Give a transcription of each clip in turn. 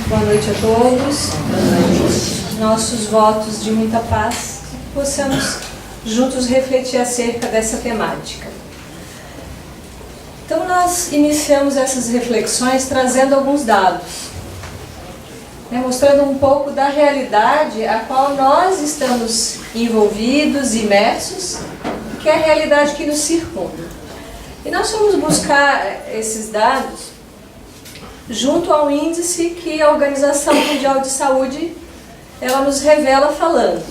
Boa noite a todos. Nossos votos de muita paz, que possamos juntos refletir acerca dessa temática. Então nós iniciamos essas reflexões trazendo alguns dados, mostrando um pouco da realidade a qual nós estamos envolvidos, imersos, que é a realidade que nos circunda. E nós fomos buscar esses dados junto ao índice que a Organização Mundial de Saúde ela nos revela falando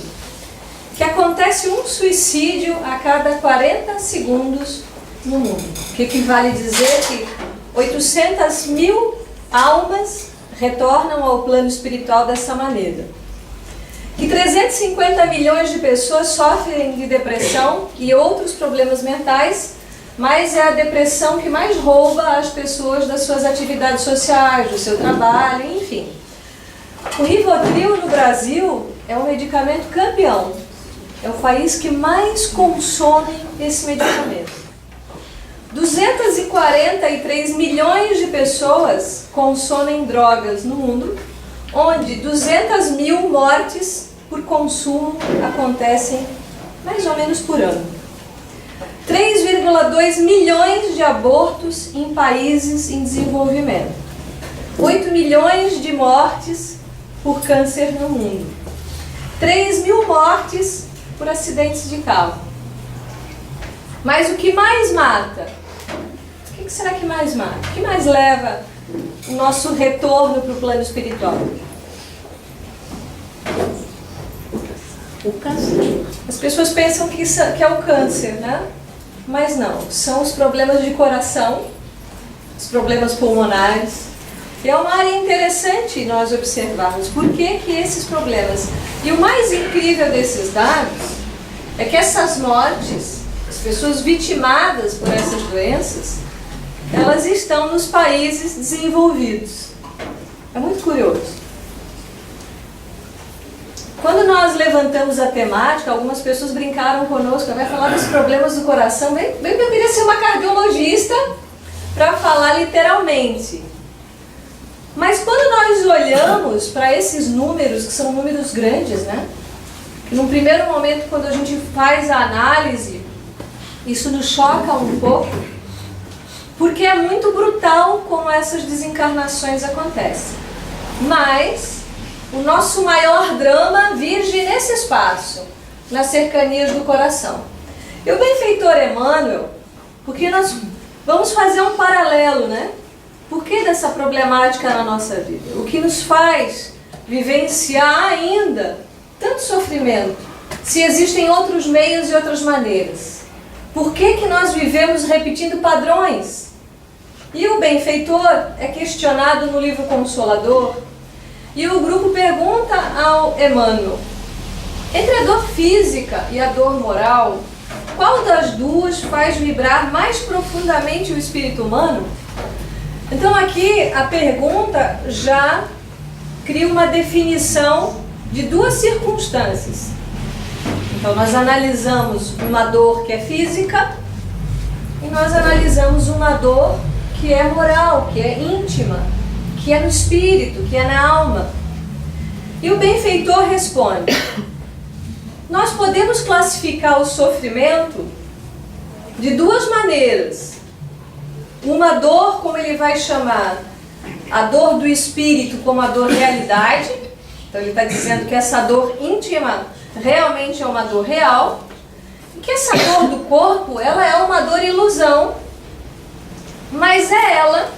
que acontece um suicídio a cada 40 segundos no mundo, que equivale a dizer que 800 mil almas retornam ao plano espiritual dessa maneira. Que 350 milhões de pessoas sofrem de depressão e outros problemas mentais, mas é a depressão que mais rouba as pessoas das suas atividades sociais, do seu trabalho, enfim. O Rivotril no Brasil é um medicamento campeão. É o país que mais consome esse medicamento. 243 milhões de pessoas consomem drogas no mundo, onde 200 mil mortes por consumo acontecem mais ou menos por ano. 3,2 milhões de abortos em países em desenvolvimento. 8 milhões de mortes por câncer no mundo. 3 mil mortes por acidentes de carro. Mas o que mais mata? O que será que mais mata? O que mais leva o nosso retorno para o plano espiritual? O câncer. As pessoas pensam que é o câncer, né? Mas não, são os problemas de coração, os problemas pulmonares. E é uma área interessante nós observarmos por que esses problemas. E o mais incrível desses dados é que essas mortes, as pessoas vitimadas por essas doenças, elas estão nos países desenvolvidos. É muito curioso. Quando nós levantamos a temática, algumas pessoas brincaram conosco, vai falar dos problemas do coração, bem que eu queria ser uma cardiologista para falar literalmente. Mas quando nós olhamos para esses números, que são números grandes, num primeiro momento, quando a gente faz a análise, isso nos choca um pouco, porque é muito brutal como essas desencarnações acontecem. Mas o nosso maior drama virge nesse espaço, nas cercanias do coração. E o benfeitor Emmanuel, porque nós vamos fazer um paralelo, Por que dessa problemática na nossa vida? O que nos faz vivenciar ainda tanto sofrimento, se existem outros meios e outras maneiras? Por que nós vivemos repetindo padrões? E o benfeitor é questionado no livro Consolador, e o grupo pergunta ao Emmanuel, entre a dor física e a dor moral, qual das duas faz vibrar mais profundamente o espírito humano? Então aqui a pergunta já cria uma definição de duas circunstâncias. Então nós analisamos uma dor que é física e nós analisamos uma dor que é moral, que é íntima, que é no espírito, que é na alma. E o benfeitor responde, nós podemos classificar o sofrimento de duas maneiras. Uma dor, como ele vai chamar, a dor do espírito como a dor realidade. Então ele está dizendo que essa dor íntima realmente é uma dor real. E que essa dor do corpo, ela é uma dor ilusão. Mas é ela,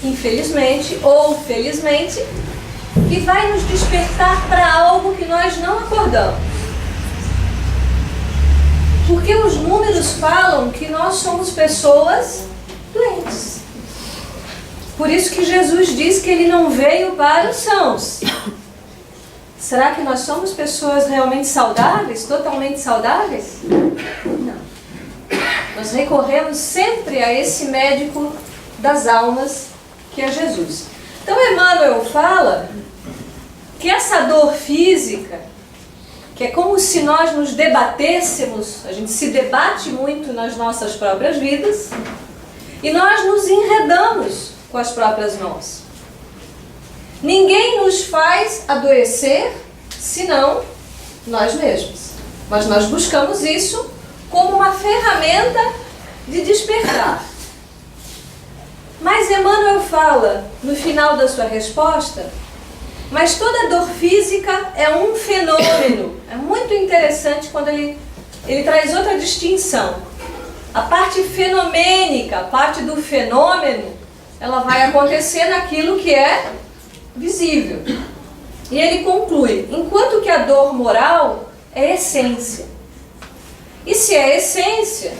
infelizmente ou felizmente, que vai nos despertar para algo que nós não acordamos. Porque os números falam que nós somos pessoas doentes. Por isso que Jesus diz que ele não veio para os sãos. Será que nós somos pessoas realmente saudáveis, totalmente saudáveis? Não. Nós recorremos sempre a esse médico das almas, que é Jesus. Então Emmanuel fala que essa dor física, que é como se nós nos debatêssemos, a gente se debate muito nas nossas próprias vidas, e nós nos enredamos com as próprias mãos. Ninguém nos faz adoecer, senão nós mesmos. Mas nós buscamos isso como uma ferramenta de despertar. Mas Emmanuel fala, no final da sua resposta, mas toda dor física é um fenômeno. É muito interessante quando ele traz outra distinção. A parte fenomênica, a parte do fenômeno, ela vai acontecer naquilo que é visível. E ele conclui, enquanto que a dor moral é essência. E se é essência,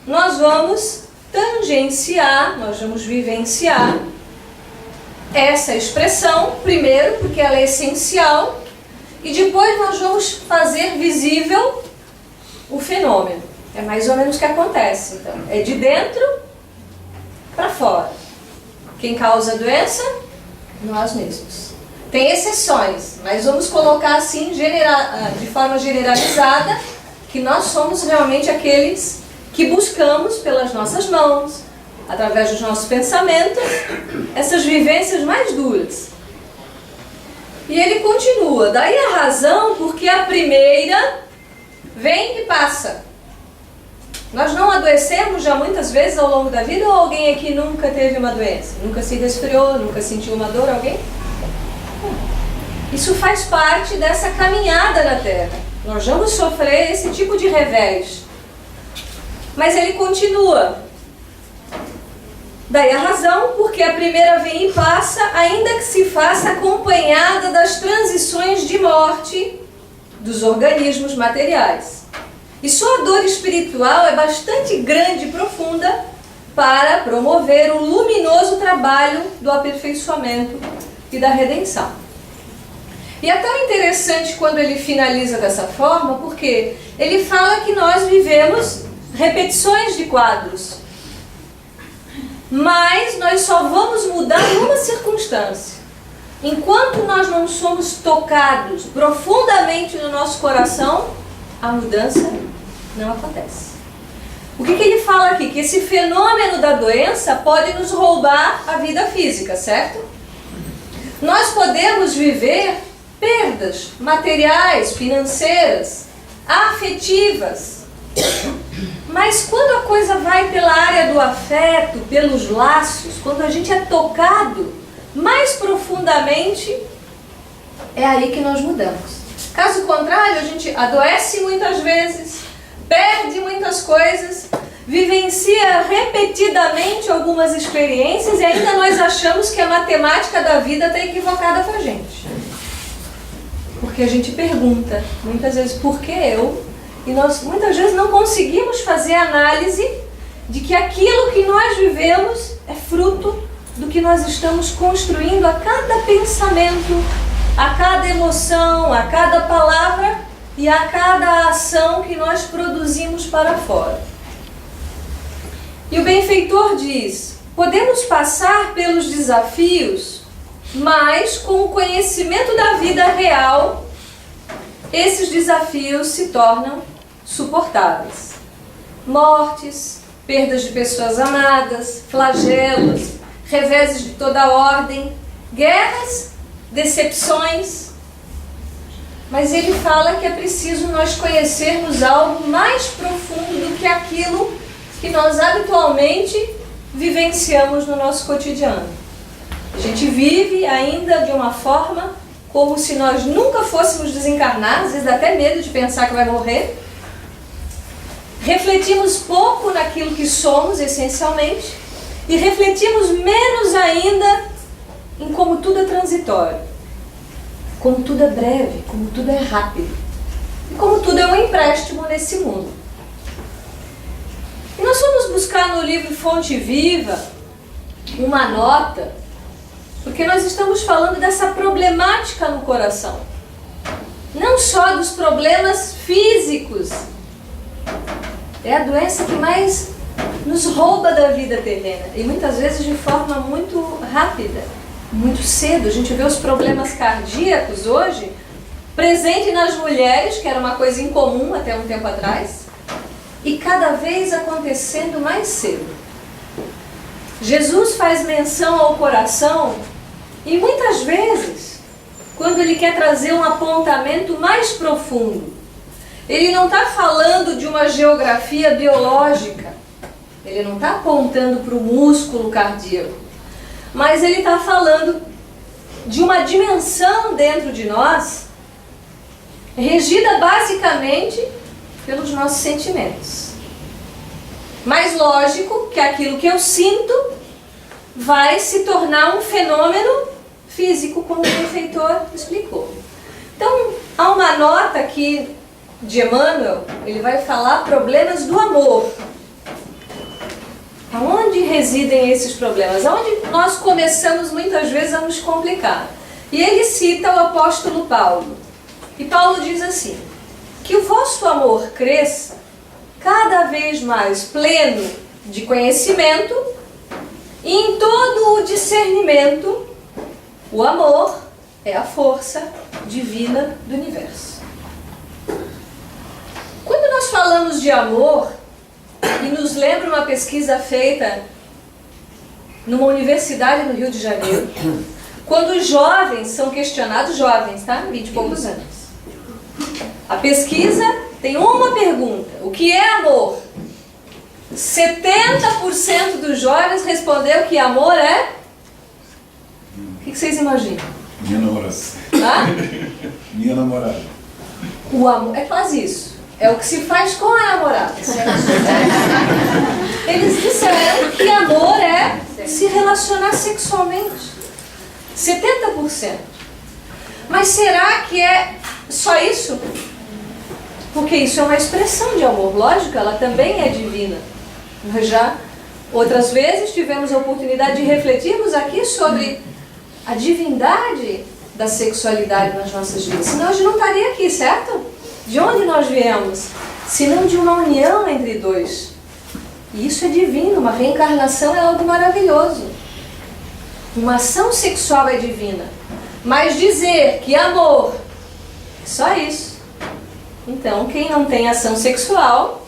nós vamos tangenciar, nós vamos vivenciar essa expressão, primeiro porque ela é essencial, e depois nós vamos fazer visível o fenômeno. É mais ou menos o que acontece. Então, é de dentro para fora. Quem causa a doença? Nós mesmos. Tem exceções, mas vamos colocar assim, de forma generalizada, que nós somos realmente aqueles que buscamos pelas nossas mãos, através dos nossos pensamentos, essas vivências mais duras. E ele continua, daí a razão porque a primeira vem e passa. Nós não adoecemos já muitas vezes ao longo da vida, ou alguém aqui nunca teve uma doença? Nunca se resfriou, nunca sentiu uma dor, alguém? Isso faz parte dessa caminhada na Terra. Nós vamos sofrer esse tipo de revés. Mas ele continua. Daí a razão, porque a primeira vem e passa, ainda que se faça acompanhada das transições de morte dos organismos materiais. E só a dor espiritual é bastante grande e profunda para promover o luminoso trabalho do aperfeiçoamento e da redenção. E é tão interessante quando ele finaliza dessa forma, porque ele fala que nós vivemos repetições de quadros. Mas nós só vamos mudar numa circunstância. Enquanto nós não somos tocados profundamente no nosso coração, a mudança não acontece. O que ele fala aqui? Que esse fenômeno da doença pode nos roubar a vida física, certo? Nós podemos viver perdas materiais, financeiras, afetivas. Mas quando a coisa vai pela área do afeto, pelos laços, quando a gente é tocado mais profundamente, é aí que nós mudamos. Caso contrário, a gente adoece muitas vezes, perde muitas coisas, vivencia repetidamente algumas experiências e ainda nós achamos que a matemática da vida está equivocada com a gente. Porque a gente pergunta, muitas vezes, por que eu? E nós muitas vezes não conseguimos fazer análise de que aquilo que nós vivemos é fruto do que nós estamos construindo a cada pensamento, a cada emoção, a cada palavra e a cada ação que nós produzimos para fora. E o benfeitor diz, podemos passar pelos desafios, mas com o conhecimento da vida real, esses desafios se tornam suportáveis. Mortes, perdas de pessoas amadas, flagelos, reveses de toda ordem, guerras, decepções. Mas ele fala que é preciso nós conhecermos algo mais profundo do que aquilo que nós habitualmente vivenciamos no nosso cotidiano. A gente vive ainda de uma forma como se nós nunca fôssemos desencarnar, às vezes dá até medo de pensar que vai morrer. Refletimos pouco naquilo que somos, essencialmente, e refletimos menos ainda em como tudo é transitório, como tudo é breve, como tudo é rápido, e como tudo é um empréstimo nesse mundo. E nós fomos buscar no livro Fonte Viva uma nota, porque nós estamos falando dessa problemática no coração. Não só dos problemas físicos. É a doença que mais nos rouba da vida terrena. E muitas vezes de forma muito rápida, muito cedo. A gente vê os problemas cardíacos hoje, presente nas mulheres, que era uma coisa incomum até um tempo atrás, e cada vez acontecendo mais cedo. Jesus faz menção ao coração E muitas vezes, quando ele quer trazer um apontamento mais profundo, ele não está falando de uma geografia biológica, ele não está apontando para o músculo cardíaco, mas ele está falando de uma dimensão dentro de nós, regida basicamente pelos nossos sentimentos. Mas lógico que aquilo que eu sinto vai se tornar um fenômeno físico, como o benfeitor explicou. Então, há uma nota aqui de Emmanuel, ele vai falar problemas do amor. Aonde residem esses problemas? Aonde nós começamos muitas vezes a nos complicar. E ele cita o apóstolo Paulo. E Paulo diz assim: que o vosso amor cresça cada vez mais pleno de conhecimento e em todo o discernimento. O amor é a força divina do universo. Quando nós falamos de amor, e nos lembra uma pesquisa feita numa universidade no Rio de Janeiro, quando os jovens são questionados, jovens, tá? 20 e poucos anos. A pesquisa tem uma pergunta: o que é amor? 70% dos jovens respondeu que amor é... O que vocês imaginam? Minha namorada. Minha namorada. O amor é quase isso. É o que se faz com a namorada. Eles disseram que amor é se relacionar sexualmente. 70%. Mas será que é só isso? Porque isso é uma expressão de amor. Lógico, ela também é divina. Nós já outras vezes tivemos a oportunidade de refletirmos aqui sobre a divindade da sexualidade nas nossas vidas. Senão a gente não estaria aqui, certo? De onde nós viemos? Senão de uma união entre dois. E isso é divino, uma reencarnação é algo maravilhoso. Uma ação sexual é divina. Mas dizer que amor é só isso. Então, quem não tem ação sexual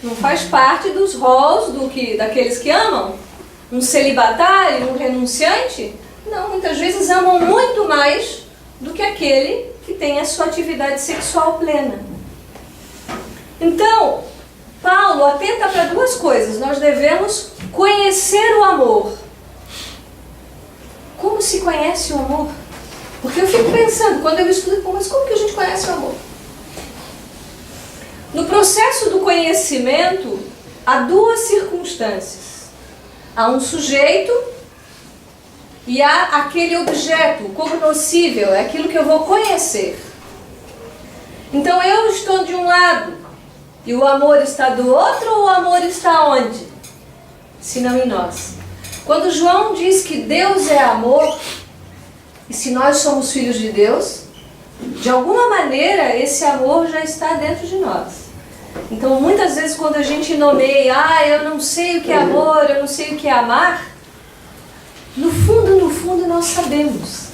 não faz parte dos roles daqueles que amam. Um celibatário, um renunciante, não, muitas vezes amam muito mais do que aquele que tem a sua atividade sexual plena. Então, Paulo atenta para duas coisas. Nós devemos conhecer o amor. Como se conhece o amor? Porque eu fico pensando, quando eu estudo, mas como que a gente conhece o amor? No processo do conhecimento, há duas circunstâncias. Há um sujeito e há aquele objeto, cognoscível, é aquilo que eu vou conhecer. Então eu estou de um lado e o amor está do outro, ou o amor está onde? Se não em nós. Quando João diz que Deus é amor, e se nós somos filhos de Deus, de alguma maneira esse amor já está dentro de nós. Então muitas vezes quando a gente nomeia, eu não sei o que é amor, eu não sei o que é amar, no fundo nós sabemos.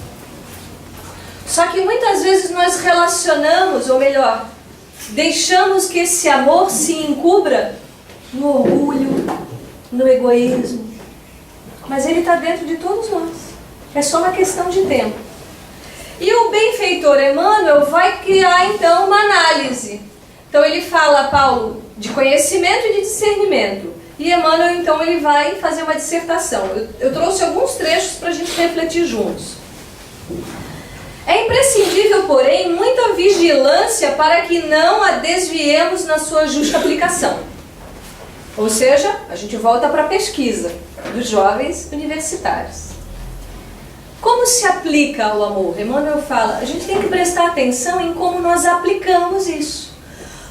Só que muitas vezes nós relacionamos, ou melhor, deixamos que esse amor se encubra no orgulho, no egoísmo. Mas ele está dentro de todos nós. É só uma questão de tempo. E o benfeitor Emmanuel vai criar então uma análise. Então ele fala, Paulo, de conhecimento e de discernimento. E Emmanuel então ele vai fazer uma dissertação. Eu trouxe alguns trechos para a gente refletir juntos. É imprescindível, porém, muita vigilância para que não a desviemos na sua justa aplicação. Ou seja, a gente volta para a pesquisa dos jovens universitários. Como se aplica o amor? Emmanuel fala, a gente tem que prestar atenção em como nós aplicamos isso.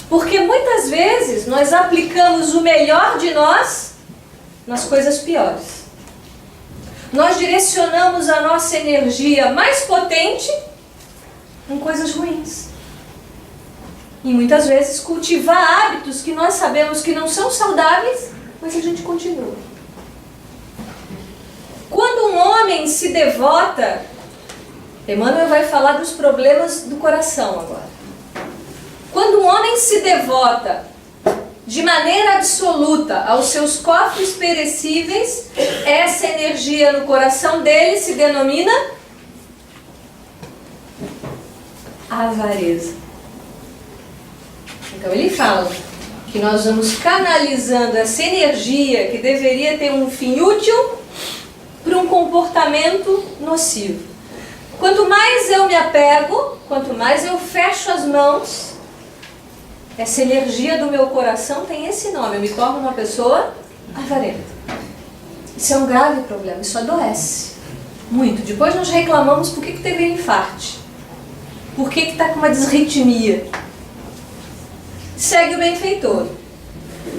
Porque muitas vezes nós aplicamos o melhor de nós nas coisas piores. Nós direcionamos a nossa energia mais potente em coisas ruins. E muitas vezes cultivar hábitos que nós sabemos que não são saudáveis, mas a gente continua. Quando um homem se devota, Emmanuel vai falar dos problemas do coração agora. Quando um homem se devota de maneira absoluta aos seus cofres perecíveis, essa energia no coração dele se denomina avareza. Então ele fala que nós vamos canalizando essa energia que deveria ter um fim útil para um comportamento nocivo. Quanto mais eu me apego, quanto mais eu fecho as mãos, essa energia do meu coração tem esse nome, eu me torno uma pessoa avarenta. Isso é um grave problema, isso adoece muito. Depois nós reclamamos por que teve um infarte, por que está com uma desritmia. Segue o benfeitor.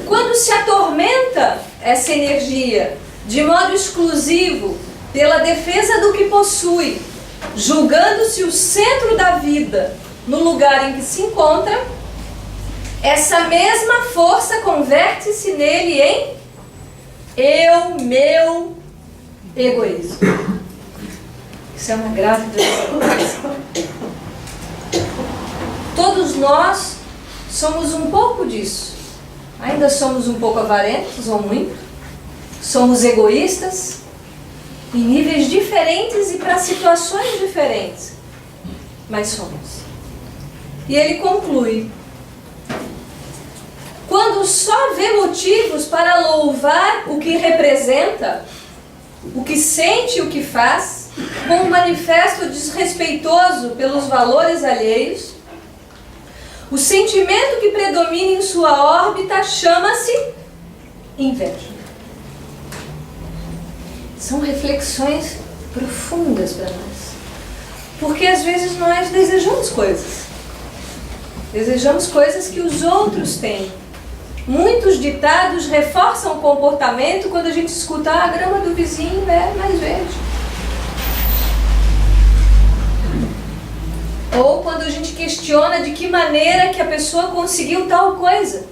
Quando se atormenta essa energia de modo exclusivo pela defesa do que possui, julgando-se o centro da vida no lugar em que se encontra, essa mesma força converte-se nele em eu, meu, egoísmo. Isso é uma grave doença. Todos nós somos um pouco disso. Ainda somos um pouco avarentos, ou muito. Somos egoístas, em níveis diferentes e para situações diferentes. Mas somos. E ele conclui: quando só vê motivos para louvar o que representa, o que sente e o que faz, com um manifesto desrespeitoso pelos valores alheios, o sentimento que predomina em sua órbita chama-se inveja. São reflexões profundas para nós. Porque às vezes nós desejamos coisas. Desejamos coisas que os outros têm. Muitos ditados reforçam o comportamento quando a gente escuta: a grama do vizinho é mais verde. Ou quando a gente questiona de que maneira que a pessoa conseguiu tal coisa.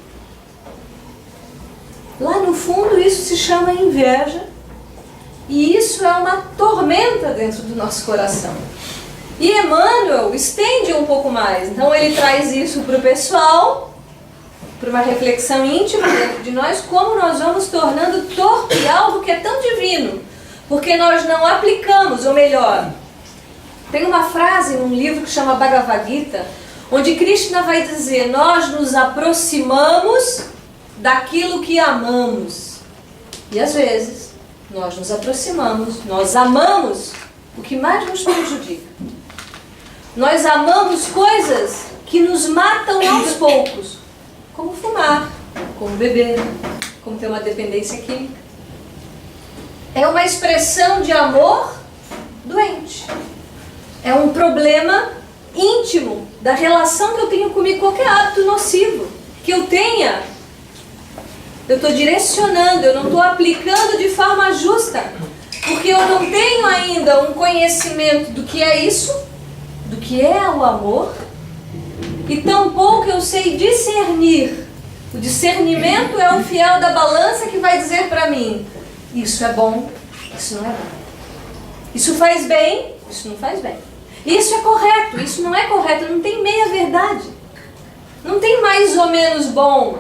Lá no fundo isso se chama inveja. E isso é uma tormenta dentro do nosso coração. E Emmanuel estende um pouco mais. Então ele traz isso para o pessoal, para uma reflexão íntima dentro de nós, como nós vamos tornando torpe algo que é tão divino. Porque nós não aplicamos, ou melhor, tem uma frase num livro que chama Bhagavad Gita, onde Krishna vai dizer: nós nos aproximamos daquilo que amamos. E às vezes nós nos aproximamos, nós amamos o que mais nos prejudica. Nós amamos coisas que nos matam aos poucos, como fumar, como beber, como ter uma dependência química. É uma expressão de amor doente. É um problema íntimo da relação que eu tenho comigo, qualquer hábito nocivo que eu tenha. Eu estou direcionando, eu não estou aplicando de forma justa, porque eu não tenho ainda um conhecimento do que é isso, do que é o amor, e tampouco eu sei discernir. O discernimento é o fiel da balança que vai dizer para mim: isso é bom, isso não é bom. Isso faz bem, isso não faz bem. Isso é correto, isso não é correto. Não tem meia verdade. Não tem mais ou menos bom.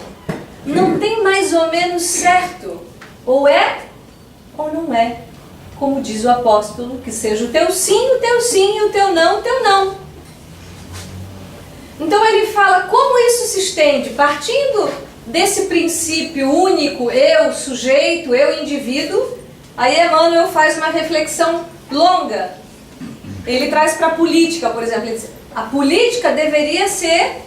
Não tem mais ou menos certo. Ou é ou não é. Como diz o apóstolo, que seja o teu sim, e o teu não, Então ele fala como isso se estende, partindo desse princípio único, eu, sujeito, eu, indivíduo. Aí Emmanuel faz uma reflexão longa. Ele traz para a política, por exemplo. Ele diz: a política deveria ser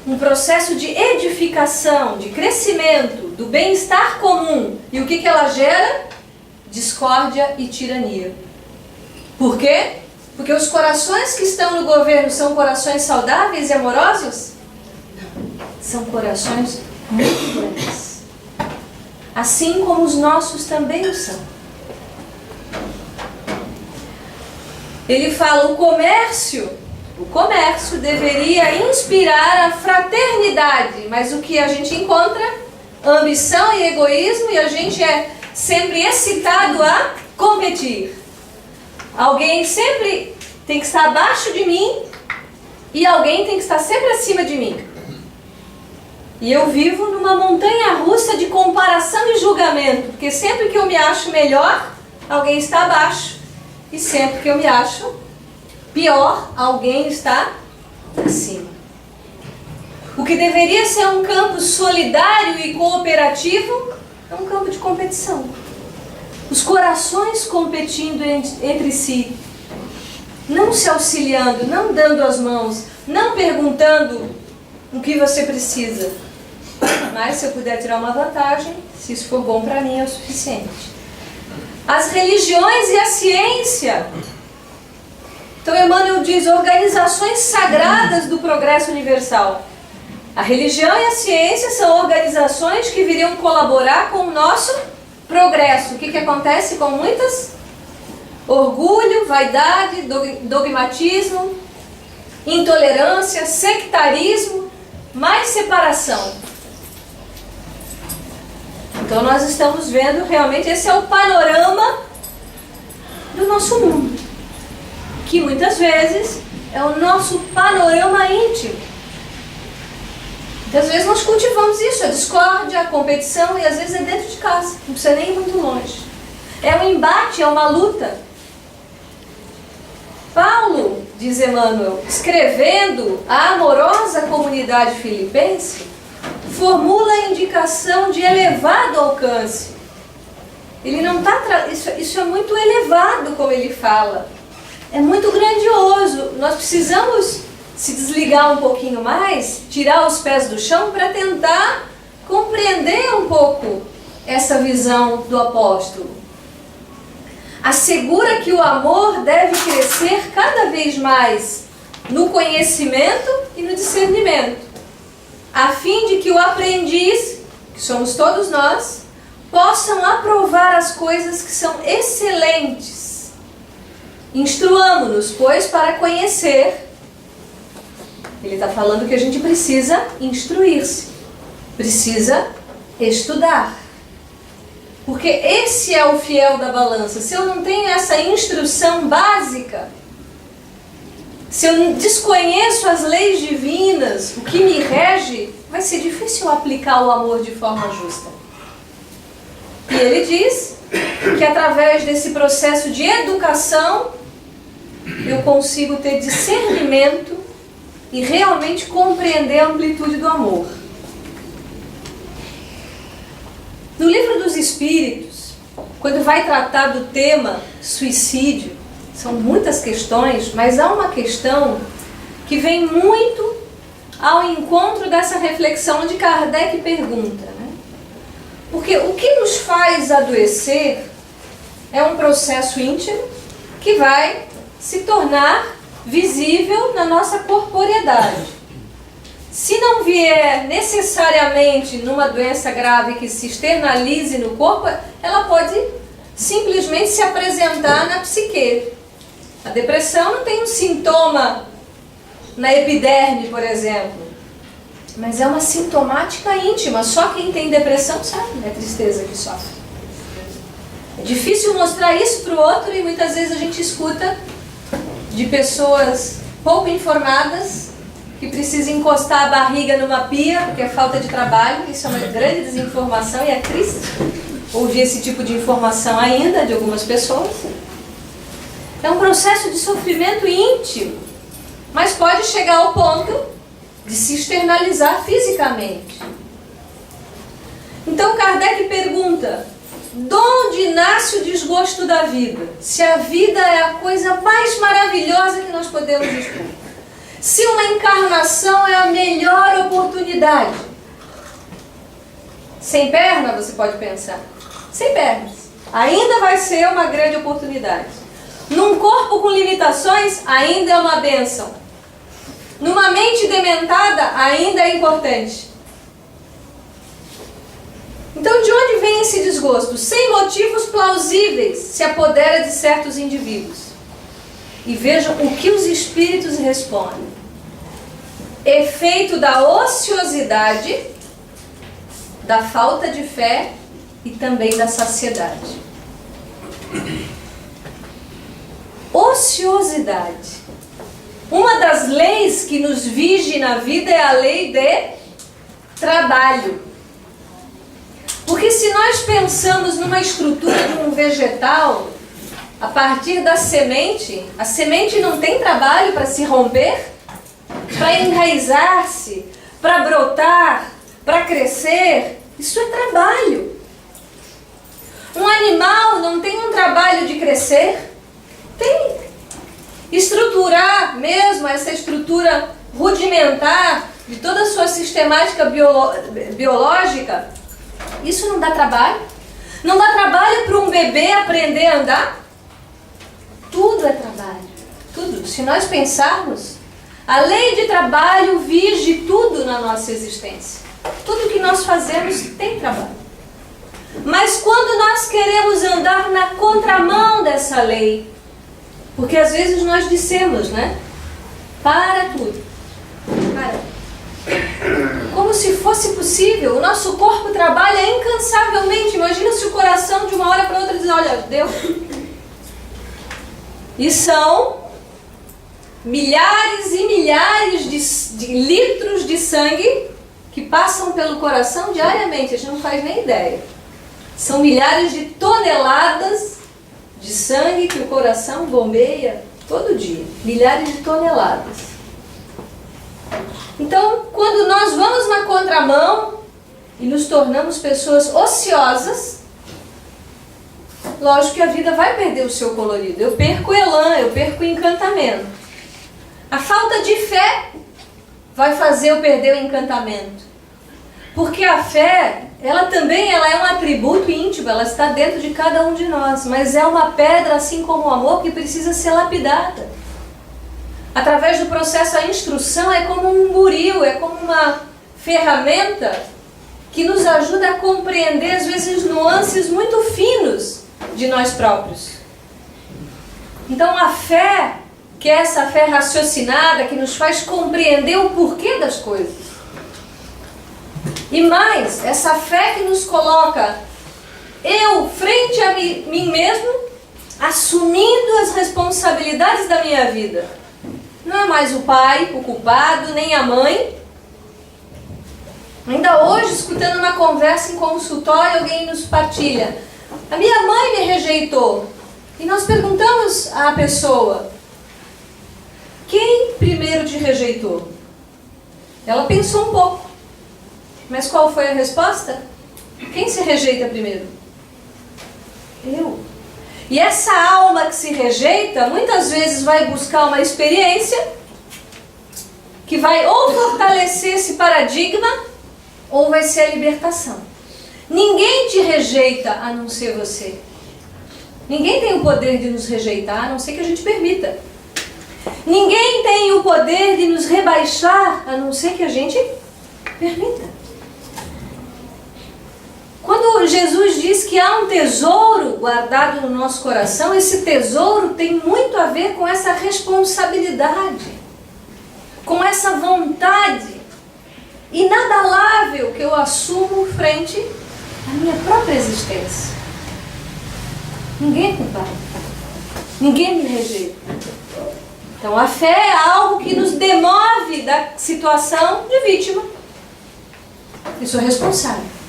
um processo de edificação, de crescimento, do bem-estar comum. E o que ela gera? Discórdia e tirania. Por quê? Porque os corações que estão no governo são corações saudáveis e amorosos? São corações muito doentes. Assim como os nossos também o são. Ele fala: o comércio deveria inspirar a fraternidade, mas o que a gente encontra? Ambição e egoísmo, e a gente é sempre excitado a competir. Alguém sempre tem que estar abaixo de mim e alguém tem que estar sempre acima de mim. E eu vivo numa montanha russa de comparação e julgamento, porque sempre que eu me acho melhor, alguém está abaixo. E sempre que eu me acho pior, alguém está acima. O que deveria ser um campo solidário e cooperativo é um campo de competição. Os corações competindo entre si, não se auxiliando, não dando as mãos, não perguntando o que você precisa. Mas se eu puder tirar uma vantagem, se isso for bom para mim, é o suficiente. As religiões e a ciência. Então Emmanuel diz, organizações sagradas do progresso universal. A religião e a ciência são organizações que viriam colaborar com o nosso progresso. O que acontece com muitas? Orgulho, vaidade, dogmatismo, intolerância, sectarismo, mais separação. Então nós estamos vendo realmente, esse é o panorama do nosso mundo, que muitas vezes é o nosso panorama íntimo. Muitas vezes nós cultivamos isso, a discórdia, a competição, e às vezes é dentro de casa, não precisa nem ir muito longe. É um embate, é uma luta. Paulo, diz Emmanuel, escrevendo à amorosa comunidade filipense, formula a indicação de elevado alcance. Ele não está... Isso é muito elevado, como ele fala. É muito grandioso. Nós precisamos se desligar um pouquinho mais, tirar os pés do chão para tentar compreender um pouco essa visão do apóstolo. Assegura que o amor deve crescer cada vez mais no conhecimento e no discernimento, a fim de que o aprendiz, que somos todos nós, possam aprovar as coisas que são excelentes. Instruamo-nos, pois, para conhecer. Ele está falando que a gente precisa instruir-se, precisa estudar. Porque esse é o fiel da balança. Se eu não tenho essa instrução básica, se eu desconheço as leis divinas, o que me rege, vai ser difícil aplicar o amor de forma justa. E ele diz que através desse processo de educação, eu consigo ter discernimento e realmente compreender a amplitude do amor. No Livro dos Espíritos, quando vai tratar do tema suicídio, são muitas questões, mas há uma questão que vem muito ao encontro dessa reflexão onde Kardec pergunta, né? Porque o que nos faz adoecer é um processo íntimo que vai se tornar visível na nossa corporeidade. Se não vier necessariamente numa doença grave que se externalize no corpo, ela pode simplesmente se apresentar na psique. A depressão não tem um sintoma na epiderme, por exemplo, mas é uma sintomática íntima. Só quem tem depressão sabe, é a tristeza que sofre. É difícil mostrar isso para o outro e muitas vezes a gente escuta de pessoas pouco informadas que precisam encostar a barriga numa pia porque é falta de trabalho. Isso é uma grande desinformação e é triste ouvir esse tipo de informação ainda de algumas pessoas. É um processo de sofrimento íntimo, mas pode chegar ao ponto de se externalizar fisicamente. Então Kardec pergunta: de onde nasce o desgosto da vida? Se a vida é a coisa mais maravilhosa que nós podemos dispor. Se uma encarnação é a melhor oportunidade. Sem perna, você pode pensar. Sem pernas. Ainda vai ser uma grande oportunidade. Num corpo com limitações, ainda é uma bênção. Numa mente dementada, ainda é importante. Então, de onde vem esse desgosto? Sem motivos plausíveis, se apodera de certos indivíduos. E vejam o que os espíritos respondem. Efeito da ociosidade, da falta de fé e também da saciedade. Ociosidade. Uma das leis que nos vige na vida é a lei de trabalho. Porque se nós pensamos numa estrutura de um vegetal, a partir da semente, a semente não tem trabalho para se romper? para enraizar-se, para brotar, para crescer. Isso é trabalho. Um animal não tem um trabalho de crescer? Tem. Estruturar mesmo essa estrutura rudimentar de toda a sua sistemática biológica, isso não dá trabalho? Não dá trabalho para um bebê aprender a andar? Tudo é trabalho. Tudo. Se nós pensarmos, a lei de trabalho vige tudo na nossa existência. Tudo que nós fazemos tem trabalho. Mas quando nós queremos andar na contramão dessa lei, porque às vezes nós dissemos, né? Para tudo. Para. Como se fosse possível. O nosso corpo trabalha incansavelmente. Imagina se o coração de uma hora para outra diz, olha, deu. E são milhares e milhares de litros de sangue que passam pelo coração diariamente. A gente não faz nem ideia. São milhares de toneladas de sangue que o coração bombeia todo dia. Milhares de toneladas. Então, quando nós vamos na contramão e nos tornamos pessoas ociosas, lógico que a vida vai perder o seu colorido. Eu perco o elan, eu perco o encantamento. A falta de fé vai fazer eu perder o encantamento. Porque a fé, ela é um atributo íntimo, ela está dentro de cada um de nós, mas é uma pedra, assim como o amor, que precisa ser lapidada. Através do processo, a instrução é como um buril, é como uma ferramenta que nos ajuda a compreender, às vezes, nuances muito finos de nós próprios. Então, a fé, que é essa fé raciocinada, que nos faz compreender o porquê das coisas. E mais, essa fé que nos coloca eu frente a mim mesmo, assumindo as responsabilidades da minha vida. Não é mais o pai, o culpado, nem a mãe. Ainda hoje, escutando uma conversa em consultório, alguém nos partilha. A minha mãe me rejeitou. E nós perguntamos à pessoa, quem primeiro te rejeitou? Ela pensou um pouco. Mas qual foi a resposta? Quem se rejeita primeiro? Eu. E essa alma que se rejeita, muitas vezes vai buscar uma experiência que vai ou fortalecer esse paradigma, ou vai ser a libertação. Ninguém te rejeita a não ser você. Ninguém tem o poder de nos rejeitar, a não ser que a gente permita. Ninguém tem o poder de nos rebaixar, a não ser que a gente permita. Quando Jesus diz que há um tesouro guardado no nosso coração, esse tesouro tem muito a ver com essa responsabilidade, com essa vontade inabalável que eu assumo frente à minha própria existência. Ninguém é culpado, ninguém me rejeita. Então a fé é algo que nos demove da situação de vítima. Eu sou responsável.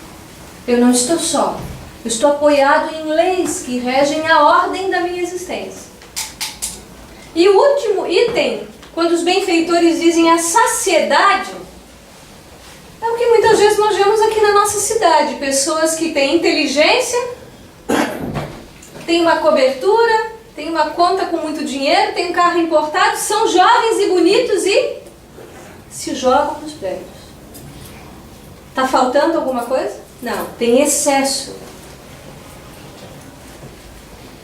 Eu não estou só. Eu estou apoiado em leis que regem a ordem da minha existência. E o último item, quando os benfeitores dizem a saciedade, é o que muitas vezes nós vemos aqui na nossa cidade. Pessoas que têm inteligência, têm uma cobertura, têm uma conta com muito dinheiro, têm um carro importado, são jovens e bonitos e se jogam nos prédios. Está faltando alguma coisa? Não, tem excesso.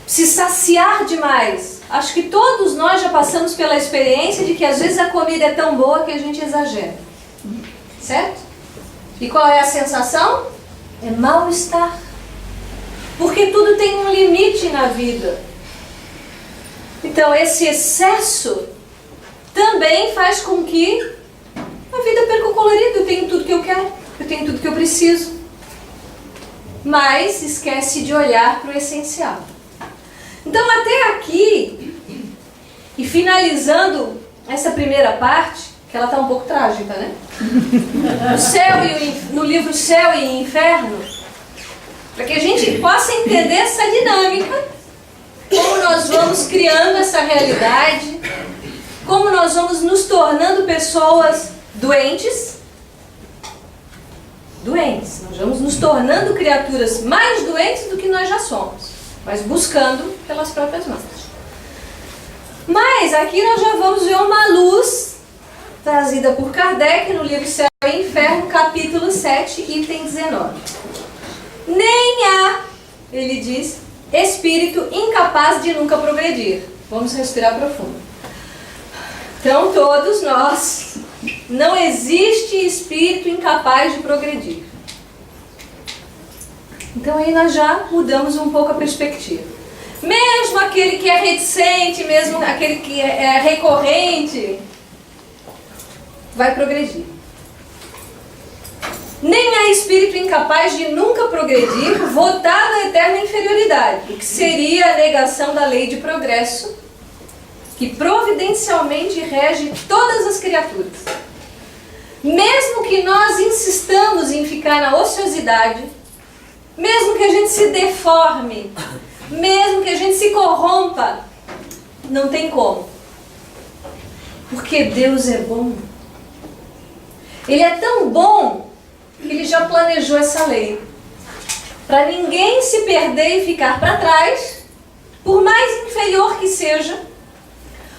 Se saciar demais. Acho que todos nós já passamos pela experiência de que às vezes a comida é tão boa que a gente exagera. Certo? E qual é a sensação? É mal-estar. Porque tudo tem um limite na vida. Então esse excesso também faz com que a vida perca o colorido. Eu tenho tudo que eu quero, eu tenho tudo que eu preciso. Mas esquece de olhar para o essencial. Então até aqui, e finalizando essa primeira parte, que ela está um pouco trágica, né? No livro Céu e Inferno, para que a gente possa entender essa dinâmica, como nós vamos criando essa realidade, como nós vamos nos tornando pessoas doentes. Nós vamos nos tornando criaturas mais doentes do que nós já somos, mas buscando pelas próprias mãos. Mas aqui nós já vamos ver uma luz trazida por Kardec no livro Céu e Inferno, capítulo 7, item 19. Nem há, ele diz, espírito incapaz de nunca progredir. Vamos respirar profundo. Então, todos nós, não existe espírito incapaz de progredir. Então, aí nós já mudamos um pouco a perspectiva. Mesmo aquele que é reticente, mesmo aquele que é recorrente, vai progredir. Nem há espírito incapaz de nunca progredir, votado à eterna inferioridade, o que seria a negação da lei de progresso, que providencialmente rege todas as criaturas. Mesmo que nós insistamos em ficar na ociosidade, mesmo que a gente se deforme, mesmo que a gente se corrompa, não tem como. Porque Deus é bom. Ele é tão bom que Ele já planejou essa lei. Para ninguém se perder e ficar para trás, por mais inferior que seja.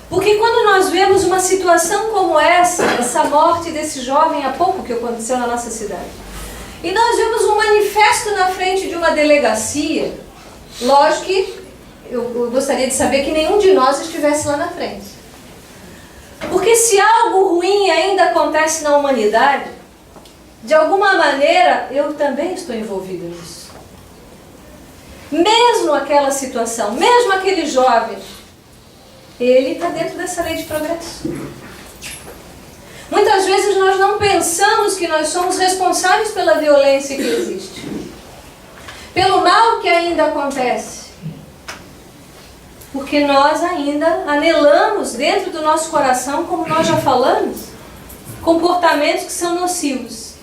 Porque quando nós vemos uma situação como essa morte desse jovem há pouco que aconteceu na nossa cidade, e nós vemos um manifesto na frente de uma delegacia, lógico que eu gostaria de saber que nenhum de nós estivesse lá na frente. Porque se algo ruim ainda acontece na humanidade, de alguma maneira eu também estou envolvida nisso. Mesmo aquela situação, mesmo aquele jovem, ele está dentro dessa lei de progresso. Muitas vezes nós não pensamos que nós somos responsáveis pela violência que existe, pelo mal que ainda acontece, porque nós ainda anelamos dentro do nosso coração, como nós já falamos, comportamentos que são nocivos.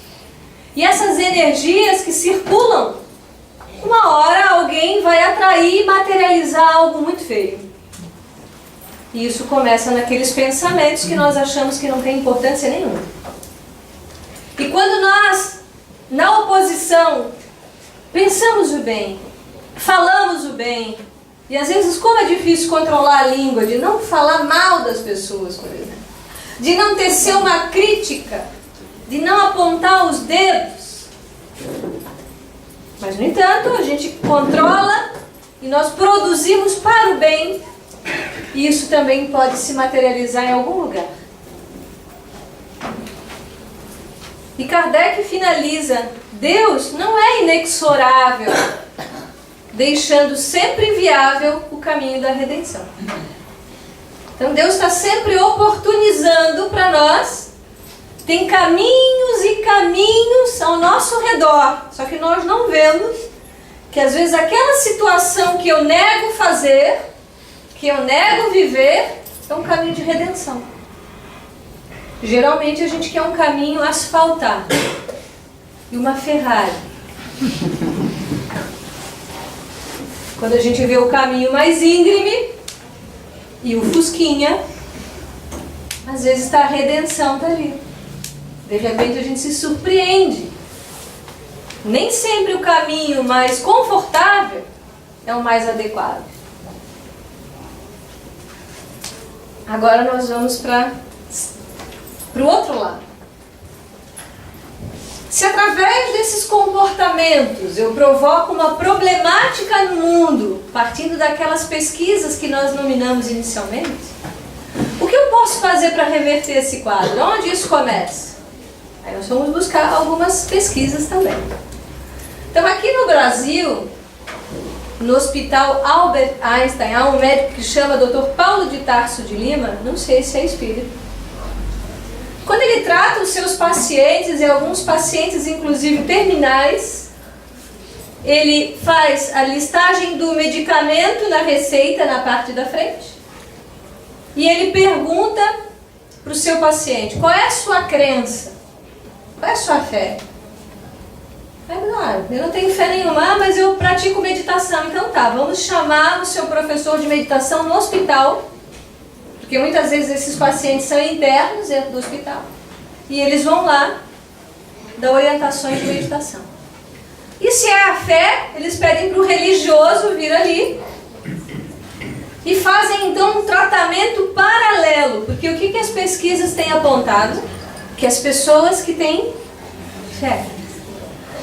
E essas energias que circulam, uma hora alguém vai atrair e materializar algo muito feio. E isso começa naqueles pensamentos que nós achamos que não tem importância nenhuma. E quando nós, na oposição, pensamos o bem, falamos o bem, e às vezes como é difícil controlar a língua, de não falar mal das pessoas, por exemplo, de não tecer uma crítica, de não apontar os dedos. Mas, no entanto, a gente controla e nós produzimos para o bem, e isso também pode se materializar em algum lugar. E Kardec finaliza: Deus não é inexorável, deixando sempre viável o caminho da redenção. Então Deus está sempre oportunizando para nós. Tem caminhos e caminhos ao nosso redor, só que nós não vemos que às vezes aquela situação que eu nego fazer, que eu nego viver, é um caminho de redenção. Geralmente a gente quer um caminho asfaltado e uma Ferrari. Quando a gente vê o caminho mais íngreme e o fusquinha, às vezes está a redenção tá ali. De repente a gente se surpreende. Nem sempre o caminho mais confortável é o mais adequado. Agora nós vamos para o outro lado. Se através desses comportamentos eu provoco uma problemática no mundo, partindo daquelas pesquisas que nós nominamos inicialmente, o que eu posso fazer para reverter esse quadro? Onde isso começa? Aí nós vamos buscar algumas pesquisas também. Então aqui no Brasil, no Hospital Albert Einstein, há um médico que chama Dr. Paulo de Tarso de Lima, não sei se é espírita. Quando ele trata os seus pacientes, e alguns pacientes inclusive terminais, ele faz a listagem do medicamento na receita na parte da frente. E ele pergunta para o seu paciente: qual é a sua crença? Qual é a sua fé? Eu não tenho fé nenhuma, mas eu pratico meditação. Então tá, vamos chamar o seu professor de meditação no hospital Porque muitas vezes esses pacientes são internos dentro do hospital e eles vão lá dar orientações de meditação. E se é a fé, eles pedem para o religioso vir ali e fazem então um tratamento paralelo. Porque o que as pesquisas têm apontado? Que as pessoas que têm fé,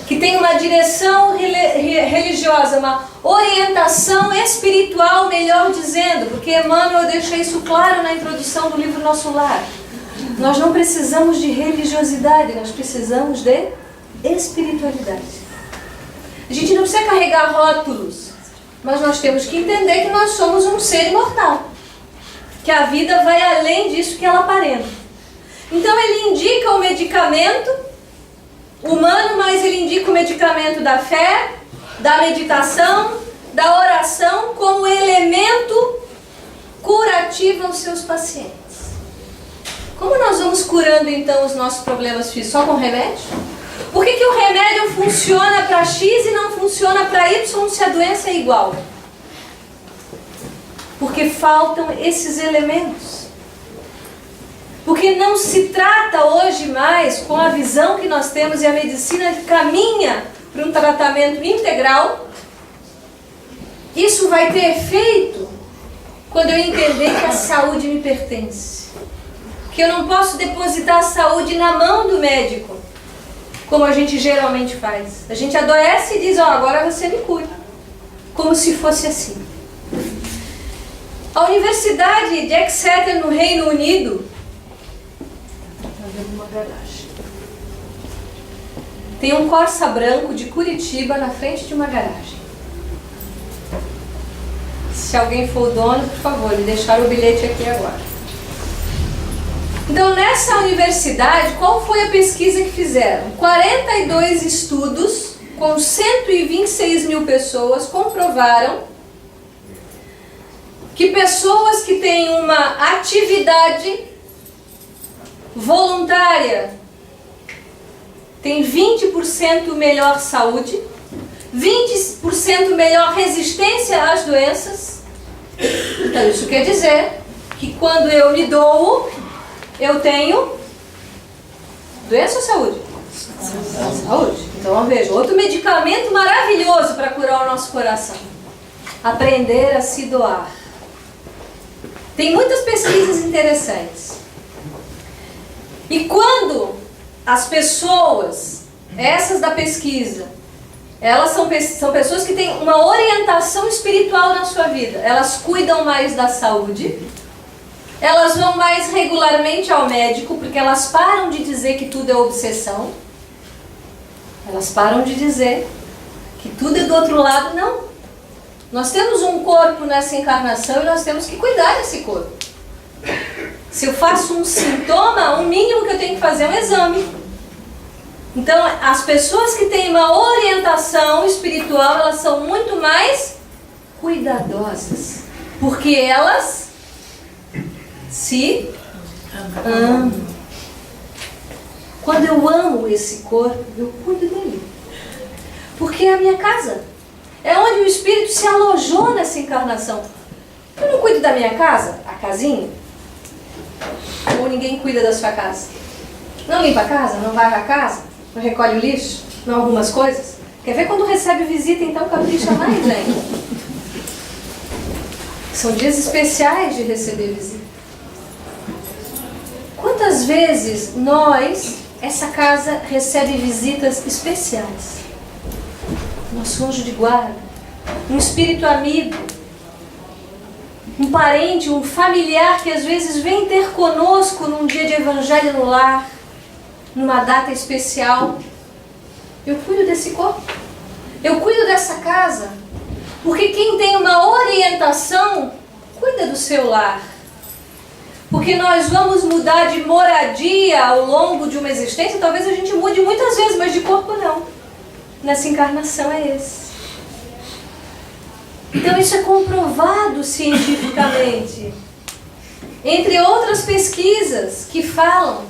que têm uma direção religiosa, uma orientação espiritual, melhor dizendo, porque Emmanuel deixa isso claro na introdução do livro Nosso Lar. Nós não precisamos de religiosidade, nós precisamos de espiritualidade. A gente não precisa carregar rótulos, mas nós temos que entender que nós somos um ser imortal, que a vida vai além disso que ela aparenta. Então ele indica o medicamento humano, mas ele indica o medicamento da fé, da meditação, da oração como elemento curativo aos seus pacientes. Como nós vamos curando então os nossos problemas físicos? Só com remédio? Por que o remédio funciona para X e não funciona para Y se a doença é igual? Porque faltam esses elementos. Porque não se trata hoje mais, com a visão que nós temos, e a medicina caminha para um tratamento integral. Isso vai ter efeito quando eu entender que a saúde me pertence. Que eu não posso depositar a saúde na mão do médico, como a gente geralmente faz. A gente adoece e diz, ó, agora você me cuida. Como se fosse assim. A Universidade de Exeter, no Reino Unido, tem um Corsa branco de Curitiba na frente de uma garagem. Se alguém for o dono, por favor, me deixaram o bilhete aqui agora. Então, nessa universidade, qual foi a pesquisa que fizeram? 42 estudos com 126 mil pessoas comprovaram que pessoas que têm uma atividade voluntária têm 20% melhor saúde, 20% melhor resistência às doenças. Então, isso quer dizer que quando eu me dou, eu tenho doença ou saúde? Saúde. Então, veja, outro medicamento maravilhoso para curar o nosso coração. Aprender a se doar. Tem muitas pesquisas interessantes. E quando as pessoas, essas da pesquisa, elas são pessoas que têm uma orientação espiritual na sua vida, elas cuidam mais da saúde, elas vão mais regularmente ao médico, porque elas param de dizer que tudo é obsessão. Elas param de dizer que tudo é do outro lado. Não. Nós temos um corpo nessa encarnação e nós temos que cuidar desse corpo. Se eu faço um sintoma, o mínimo que eu tenho que fazer é um exame. Então, as pessoas que têm uma orientação espiritual, elas são muito mais cuidadosas. Porque elas se amam. Quando eu amo esse corpo, eu cuido dele. Porque é a minha casa. É onde o Espírito se alojou nessa encarnação. Eu não cuido da minha casa, a casinha? Ou ninguém cuida da sua casa? Não limpa a casa? Não varre a casa? Não recolhe o lixo? Não arruma as coisas? Quer ver quando recebe visita, então capricha mais ainda? São dias especiais de receber visita. Quantas vezes essa casa recebe visitas especiais? Nosso anjo de guarda, um espírito amigo, um parente, um familiar que às vezes vem ter conosco num dia de evangelho no lar, numa data especial. Eu cuido desse corpo, eu cuido dessa casa, porque quem tem uma orientação, cuida do seu lar. Porque nós vamos mudar de moradia ao longo de uma existência, talvez a gente mude muitas vezes, mas de corpo não. Nessa encarnação é esse. Então isso é comprovado cientificamente. Entre outras pesquisas que falam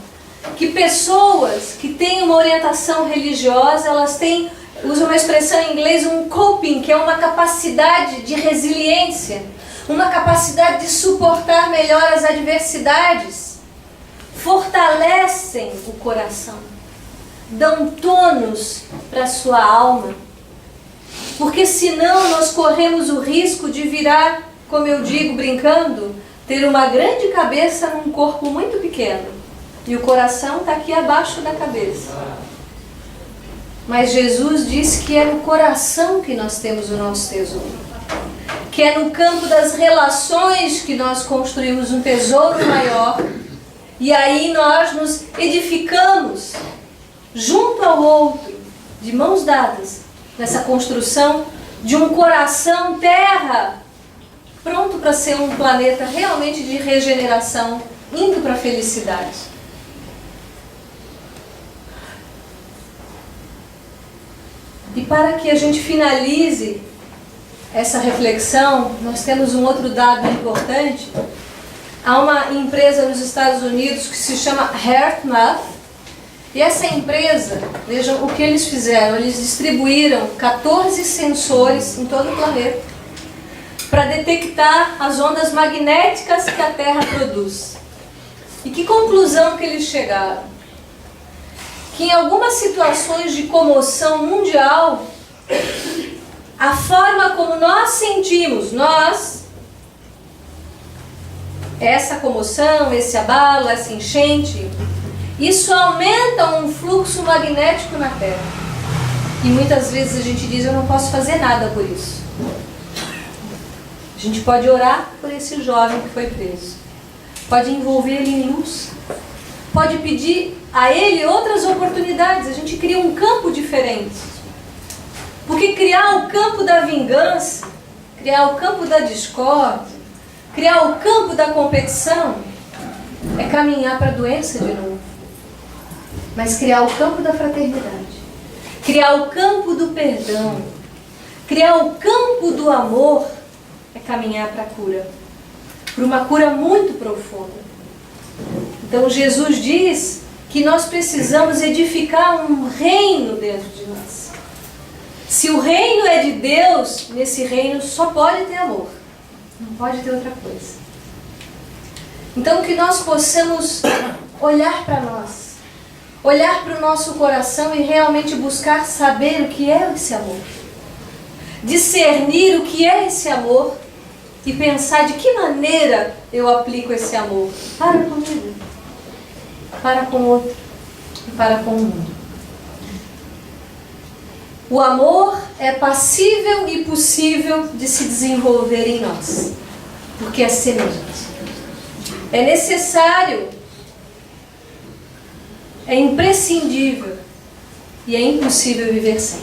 que pessoas que têm uma orientação religiosa, elas têm, usam uma expressão em inglês, um coping, que é uma capacidade de resiliência uma capacidade de suportar melhor as adversidades, fortalecem o coração, dão tônus para a sua alma, porque senão nós corremos o risco de virar, como eu digo brincando, ter uma grande cabeça num corpo muito pequeno, e o coração está aqui abaixo da cabeça. Mas Jesus disse que é no coração que nós temos o nosso tesouro, que é no campo das relações que nós construímos um tesouro maior, e aí nós nos edificamos junto ao outro, de mãos dadas, nessa construção de um coração terra, pronto para ser um planeta realmente de regeneração, indo para a felicidade. E para que a gente finalize essa reflexão, nós temos um outro dado importante. Há uma empresa nos Estados Unidos que se chama HeartMath, e essa empresa, vejam o que eles fizeram, eles distribuíram 14 sensores em todo o planeta para detectar as ondas magnéticas que a Terra produz. E que conclusão que eles chegaram? Que em algumas situações de comoção mundial, a forma como nós sentimos, essa comoção, esse abalo, essa enchente, isso aumenta um fluxo magnético na Terra. E muitas vezes a gente diz, eu não posso fazer nada por isso. A gente pode orar por esse jovem que foi preso. Pode envolver ele em luz. Pode pedir a ele outras oportunidades. A gente cria um campo diferente. Porque criar o campo da vingança, criar o campo da discórdia, criar o campo da competição, é caminhar para a doença de novo. Mas criar o campo da fraternidade, criar o campo do perdão, criar o campo do amor, é caminhar para a cura, para uma cura muito profunda. Então Jesus diz que nós precisamos edificar um reino dentro de nós. Se o reino é de Deus, nesse reino só pode ter amor, não pode ter outra coisa. Então que nós possamos olhar para nós, olhar para o nosso coração e realmente buscar saber o que é esse amor. Discernir o que é esse amor e pensar de que maneira eu aplico esse amor para comigo, para com o outro e para com o mundo. O amor é passível e possível de se desenvolver em nós, porque é semente. É necessário, é imprescindível e é impossível viver sem.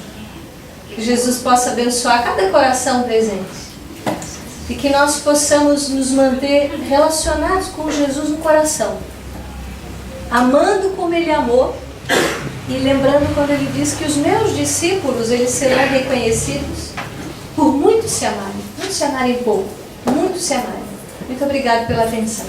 Que Jesus possa abençoar cada coração presente e que nós possamos nos manter relacionados com Jesus no coração, amando como Ele amou e lembrando quando Ele diz que os meus discípulos, eles serão reconhecidos por muito se amarem pouco, muito se amarem. Muito obrigado pela atenção.